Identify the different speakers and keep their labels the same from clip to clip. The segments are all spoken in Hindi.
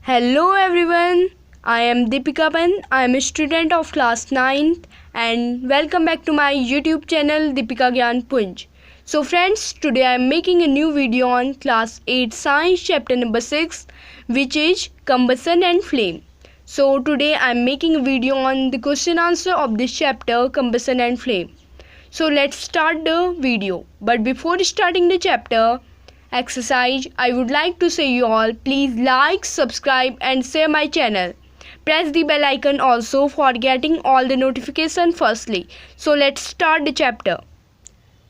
Speaker 1: Hello everyone, I am Deepika Pan. I am a student of class 9th and welcome back to my YouTube channel Deepika Gyan Punj. So friends, today I am making a new video on class 8 science chapter number 6, which is combustion and flame. So today I am making a video on the question answer of this chapter, combustion and flame. So let's start the video. But before starting the chapter exercise, I would like to say you all, please like, subscribe and share my channel. Press the bell icon also for getting all the notification firstly. So let's start the chapter.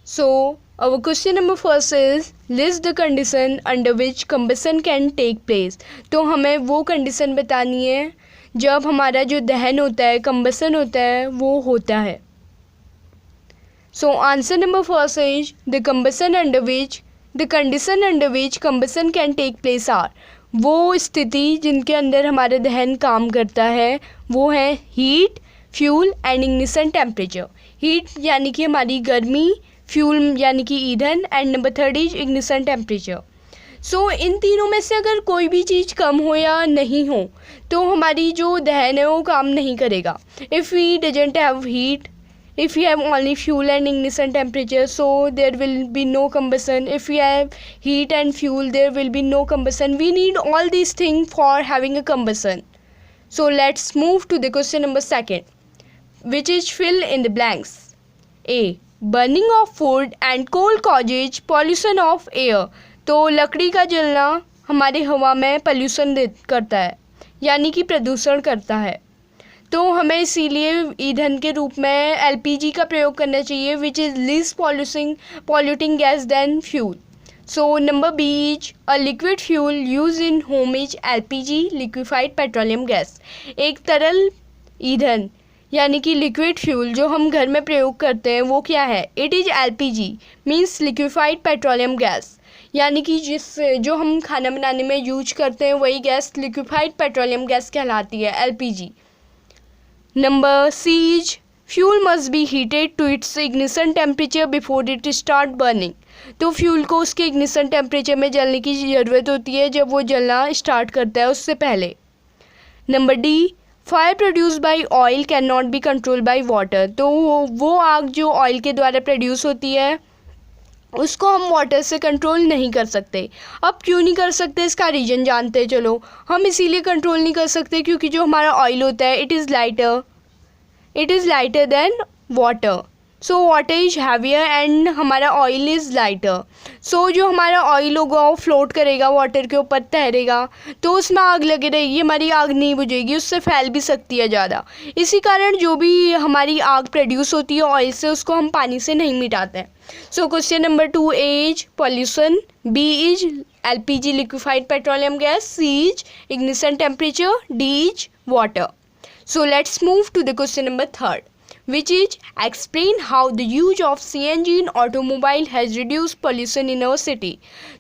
Speaker 1: So our question number first is, list the condition under which combustion can take place. तो हमें वो कंडीशन बतानी है जब हमारा जो दहन होता है, combustion होता है, वो होता है. So answer number first is the condition under which combustion can take place are, वो स्थिति जिनके अंदर हमारा दहन काम करता है वो है heat, fuel and ignition temperature. Heat यानी कि हमारी गर्मी, फ्यूल यानी कि ईंधन and number third is ignition temperature. So इन तीनों में से अगर कोई भी चीज़ कम हो या नहीं हो तो हमारी जो दहन है वो काम नहीं करेगा. If we doesn't have heat, if we have only fuel and ignition temperature, so there will be no combustion. If we have heat and fuel, there will be no combustion. We need all these things for having a combustion. So let's move to the question number second, which is fill in the blanks. A, burning of food and coal causes pollution of air. तो लकड़ी का जलना हमारे हवा में पोल्यूशन करता है यानी कि प्रदूषण करता है. तो हमें इसीलिए ईंधन के रूप में एलपीजी का प्रयोग करना चाहिए, which is least polluting gas then fuel. So number B is a liquid fuel use in home is LPG, liquefied petroleum gas. एक तरल ईंधन यानी कि लिक्विड फ्यूल जो हम घर में प्रयोग करते हैं वो क्या है? It is LPG, means liquefied petroleum gas. यानी कि जो हम खाना बनाने में यूज करते हैं वही गैस लिक्विफाइड पेट्रोलियम गैस कहलाती है, LPG. Number C is fuel must be heated to its ignition temperature before it start burning. तो फ्यूल को उसके इग्निशन टेम्परेचर में जलने की ज़रूरत होती है जब वो जलना स्टार्ट करता है, उससे पहले. Number D, fire produce by oil can not be control by water. तो वो आग जो ऑयल के द्वारा प्रोड्यूस होती है उसको हम वाटर से कंट्रोल नहीं कर सकते. अब क्यों नहीं कर सकते इसका रीज़न जानते हैं. चलो, हम इसीलिए कंट्रोल नहीं कर सकते क्योंकि जो हमारा ऑयल होता है it is lighter than water. So water is heavier and हमारा ऑयल इज़ लाइटर. सो जो हमारा ऑयल होगा वो फ्लोट करेगा, वाटर के ऊपर तैरेगा, तो उसमें आग लगी रहेगी, हमारी आग नहीं बुझेगी, उससे फैल भी सकती है ज़्यादा. इसी कारण जो भी हमारी आग प्रोड्यूस होती है ऑयल से उसको हम पानी से नहीं मिटाते हैं. So question number 2 is pollution, B is LPG liquefied petroleum gas, C is ignition temperature, D is water. So let's move to the question number 3, which is explain how the use of CNG in automobile has reduced pollution in our city.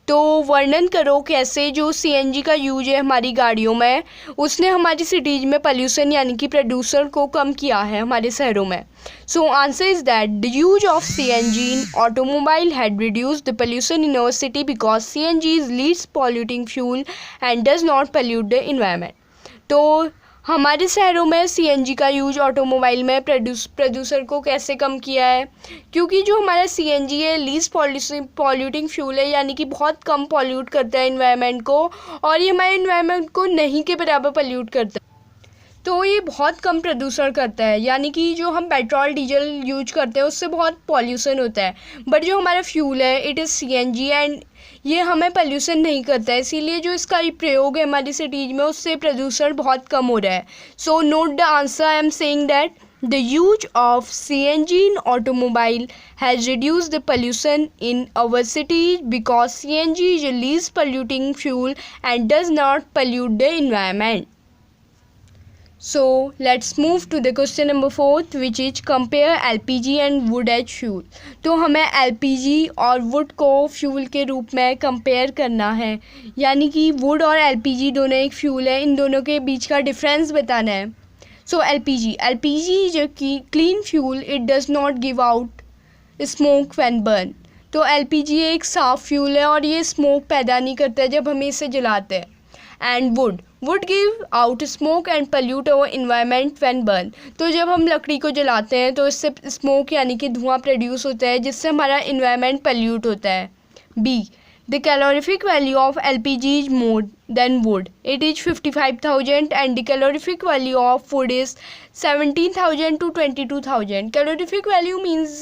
Speaker 1: तो वर्णन करो कैसे जो CNG का यूज है हमारी गाड़ियों में उसने हमारी सिटीज़ में पोल्यूशन यानी कि प्रदूषण को कम किया है हमारे शहरों में. So answer is that the use of CNG in automobile had reduced the pollution in our city because CNG is least polluting fuel and does not pollute the environment. तो हमारे शहरों में सीएनजी का यूज ऑटोमोबाइल में प्रदूषण को कैसे कम किया है? क्योंकि जो हमारा सीएनजी है लीस्ट पॉल्यूटिंग फ्यूल है यानी कि बहुत कम पॉल्यूट करता है इन्वायरमेंट को, और ये हमारे इन्वायरमेंट को नहीं के बराबर पॉल्यूट करता है. तो ये बहुत कम प्रदूषण करता है यानी कि जो हम पेट्रोल डीजल यूज करते हैं उससे बहुत पॉल्यूशन होता है, बट जो हमारा फ्यूल है इट इज़ सीएनजी एंड ये हमें पोल्यूशन नहीं करता है, इसीलिए जो इसका प्रयोग है हमारी सिटीज़ में उससे प्रदूषण बहुत कम हो रहा है. So note the answer, I am saying that the use of CNG in automobile has reduced the pollution in our cities because CNG is a least polluting fuel and does not pollute the environment. So let's move to the question number 4, which is compare LPG and wood as fuel. तो हमें LPG और wood को फ्यूल के रूप में कंपेयर करना है, यानी कि wood और LPG दोनों एक फ्यूल है, इन दोनों के बीच का डिफरेंस बताना है. So LPG is a clean fuel, it does not give out smoke when burn. तो LPG एक साफ़ फ्यूल है और ये स्मोक पैदा नहीं करता है जब हमें इसे जलाते हैं. and would give out smoke and pollute our environment when burn. तो जब हम लकड़ी को जलाते हैं तो इससे स्मोक यानी कि धुआं प्रोड्यूस होता है जिससे हमारा इन्वायरमेंट पल्यूट होता है. B. The calorific value of LPG is more than wood. It is 55,000 and the calorific value of wood is 17,000 to 22,000. Calorific value means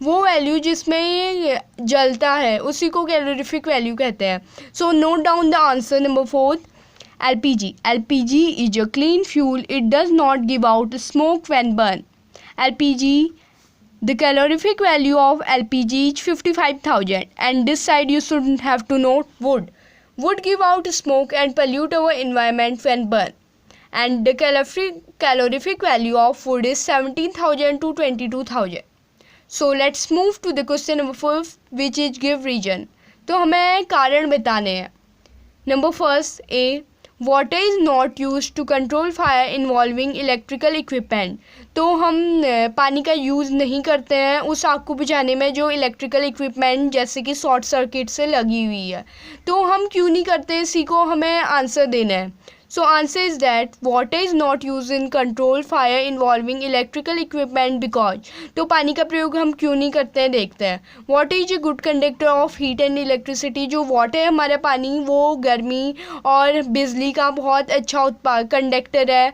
Speaker 1: वो वैल्यू जिसमें जलता है उसी को कैलोरीफिक वैल्यू कहते हैं. So note down the answer number 4. LPG. LPG is a clean fuel. It does not give out smoke when burned. LPG. The calorific value of LPG is 55,000 and this side you should have to note wood. Would give out smoke and pollute our environment when burned. And the calorific value of wood is 17,000 to 22,000. So let's move to the question number 5 which is give reason. तो हमें कारण बताने हैं. Number first A. Water is not used to control fire involving electrical equipment. तो हम पानी का यूज़ नहीं करते हैं उस आग को बुझाने में जो इलेक्ट्रिकल इक्विपमेंट जैसे कि शॉर्ट सर्किट से लगी हुई है. तो हम क्यों नहीं करते इसी को हमें आंसर देना है. So answer is that water is not used in control fire involving electrical equipment because. तो पानी का प्रयोग हम क्यों नहीं करते हैं देखते हैं. Water is a good conductor of heat and electricity. जो वाटर है हमारा पानी वो गर्मी और बिजली का बहुत अच्छा कंडक्टर है.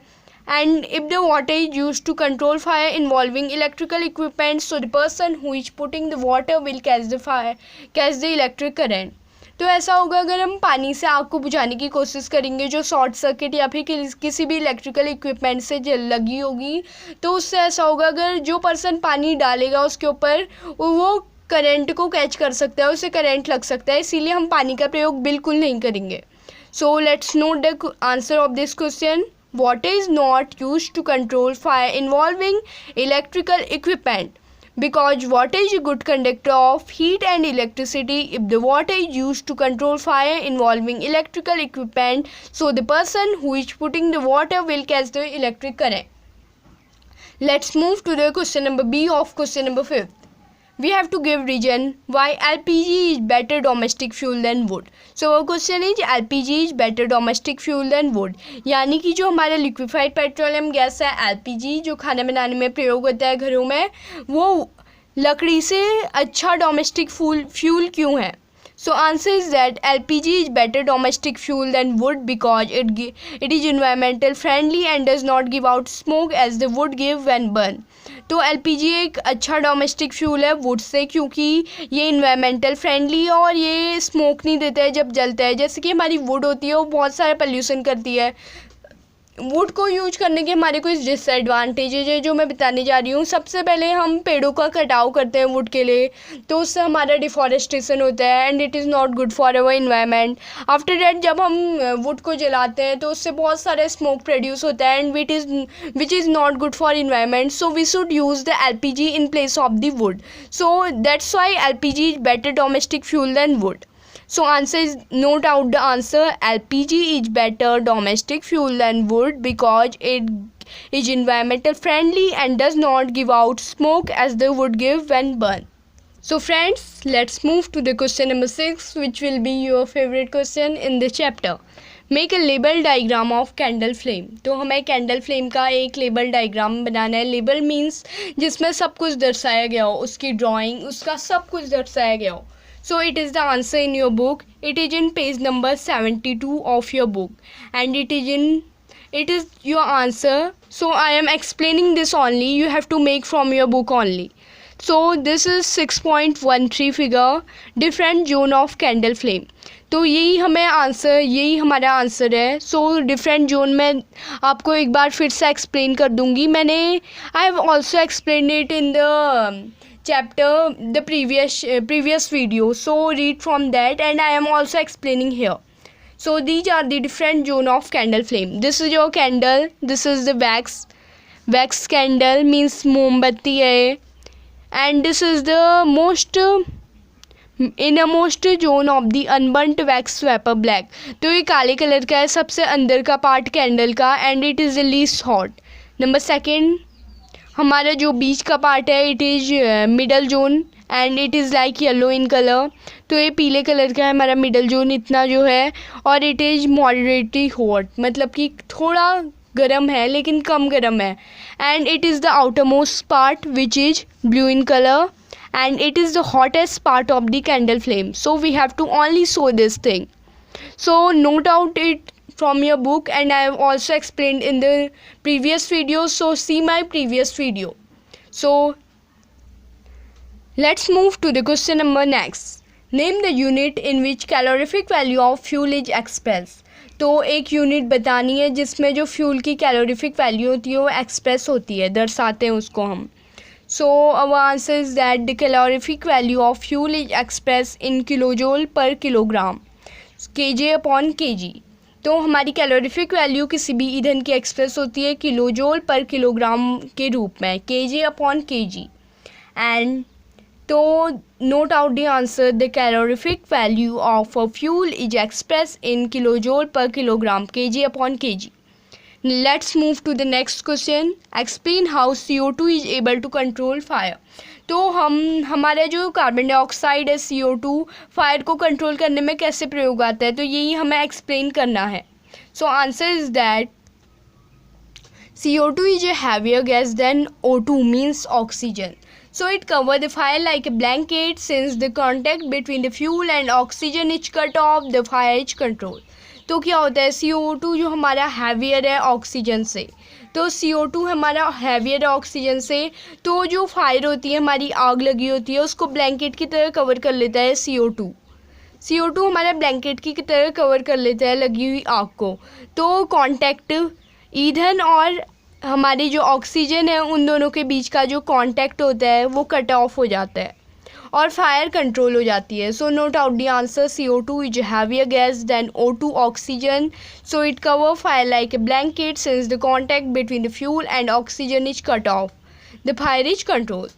Speaker 1: And if the water is used to control fire involving electrical equipment, so the person who is putting the water will catch the electric current. तो ऐसा होगा अगर हम पानी से आग को बुझाने की कोशिश करेंगे जो शॉर्ट सर्किट या फिर किसी भी इलेक्ट्रिकल इक्विपमेंट से लगी होगी तो उससे ऐसा होगा अगर जो पर्सन पानी डालेगा उसके ऊपर वो करंट को कैच कर सकता है उसे करंट लग सकता है इसीलिए हम पानी का प्रयोग बिल्कुल नहीं करेंगे. So let's note the answer of this question. Water is not used to control fire involving electrical equipment because water is a good conductor of heat and electricity. If the water is used to control fire involving electrical equipment, so the person who is putting the water will catch the electric current. Let's move to the question number B of question number 5. We have to give reason why LPG is better domestic fuel than wood. So our question is LPG is better domestic fuel than wood. यानी कि जो हमारा लिक्विफाइड पेट्रोलियम गैस है LPG जो खाना बनाने में प्रयोग होता है घरों में वो लकड़ी से अच्छा डोमेस्टिक फ्यूल क्यों है. So answer is that LPG is better domestic fuel than wood because it is environmental friendly and does not give out smoke as the wood give when burned. तो LPG एक अच्छा डोमेस्टिक फ्यूल है वुड से क्योंकि ये इन्वायरमेंटल फ्रेंडली है और ये स्मोक नहीं देता है जब जलता है. जैसे कि हमारी वुड होती है वो बहुत सारा पोल्यूशन करती है. वुड को यूज करने के हमारे कुछ डिसएडवांटेजेज है जो मैं बताने जा रही हूँ. सबसे पहले हम पेड़ों का कटाव करते हैं वुड के लिए तो उससे हमारा डिफॉरेस्टेशन होता है and it is not good for our environment. After that जब हम वुड को जलाते हैं तो उससे बहुत सारा स्मोक प्रोड्यूस होता है and which is not good for environment. So we should use the LPG in place of the wood. So that's why LPG is better domestic fuel than wood. So answer is, note out the answer. LPG is better domestic fuel than wood because it is environmental friendly and does not give out smoke as the wood give when burned. So friends, let's move to the question number 6 which will be your favorite question in the chapter. Make a label diagram of candle flame. तो हमें कैंडल फ्लेम का एक लेबल डायग्राम बनाना है. लेबल मीन्स जिसमें सब कुछ दर्शाया गया हो उसकी ड्राइंग उसका सब कुछ दर्शाया गया हो. So it is the answer in your book. It is in page number 72 of your book and it is your answer. So I am explaining this only. You have to make from your book only. So this is 6.13 figure different zone of candle flame. तो यही हमारा आंसर है. सो डिफरेंट जोन में आपको एक बार फिर से एक्सप्लेन कर दूंगी. मैंने I have also explain it in the chapter the previous video, so read from that and I am also explaining here. So these are the different zone of candle flame. This is your candle, this is the wax candle means mombatti hai and this is the most innermost zone of the unburnt wax vapor black. तो ये काले कलर का है सबसे अंदर का पार्ट कैंडल का and it is the least hot. Number second हमारा जो बीच का पार्ट है it is middle zone and it is like yellow in colour. तो ये पीले कलर का है हमारा मिडल जोन इतना जो है, और इट इज़ मॉडरेटली हॉट, मतलब कि थोड़ा गर्म है लेकिन कम गर्म है। And it is the outer most part which is blue in colour and it is the hottest part of the candle flame, so we have to only show this thing. So note out it from your book, and I have also explained in the previous video, so see my previous video. So let's move to the question number next. Name the unit in which calorific value of fuel is expressed. तो एक यूनिट बतानी है जिसमें जो फ्यूल की कैलोरीफिक वैल्यू होती है वो एक्सप्रेस होती है, दर्शाते हैं उसको हम। So our answer is that the calorific value of fuel is expressed in kilojoule per kilogram, kg upon kg. तो हमारी कैलोरीफिक वैल्यू किसी भी ईंधन की एक्सप्रेस होती है किलोजोल पर किलोग्राम के रूप में, kg upon kg. एंड तो note out the answer, the calorific value of a fuel is express in kilojoule per kilogram, kg upon kg. Let's move to the next question. Explain how CO2 is able to control fire. तो हमारा जो कार्बन डाइऑक्साइड है CO2 फायर को कंट्रोल करने में कैसे प्रयोग आता है, तो यही हमें एक्सप्लेन करना है. So answer is that CO2 is a heavier gas than O2, means oxygen. So it covers the fire like a blanket. Since the contact between the fuel and oxygen is cut off, the fire is controlled. तो क्या होता है, CO2 जो हमारा हैवियर है ऑक्सीजन से, तो CO2 हमारा हैवियर है ऑक्सीजन से, तो जो फायर होती है हमारी आग लगी होती है उसको ब्लैंकेट की तरह कवर कर लेता है CO2 हमारा ब्लैंकेट की तरह कवर कर लेता है लगी हुई आग को. तो कांटेक्ट ईंधन और हमारी जो ऑक्सीजन है उन दोनों के बीच का जो कांटेक्ट होता है वो कट ऑफ हो जाता है और फायर कंट्रोल हो जाती है. So note out the answer, CO2 is heavier gas than O2 oxygen, so it cover fire like a blanket. Since the contact between the fuel and oxygen is cut off, the fire is control.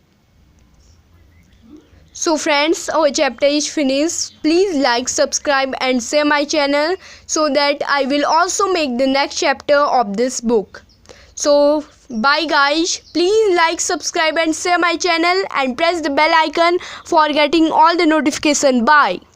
Speaker 1: So friends, our chapter is finished. Please like, subscribe and share my channel so that I will also make the next chapter of this book. So bye guys, please like, subscribe and share my channel and press the bell icon for getting all the notification. Bye.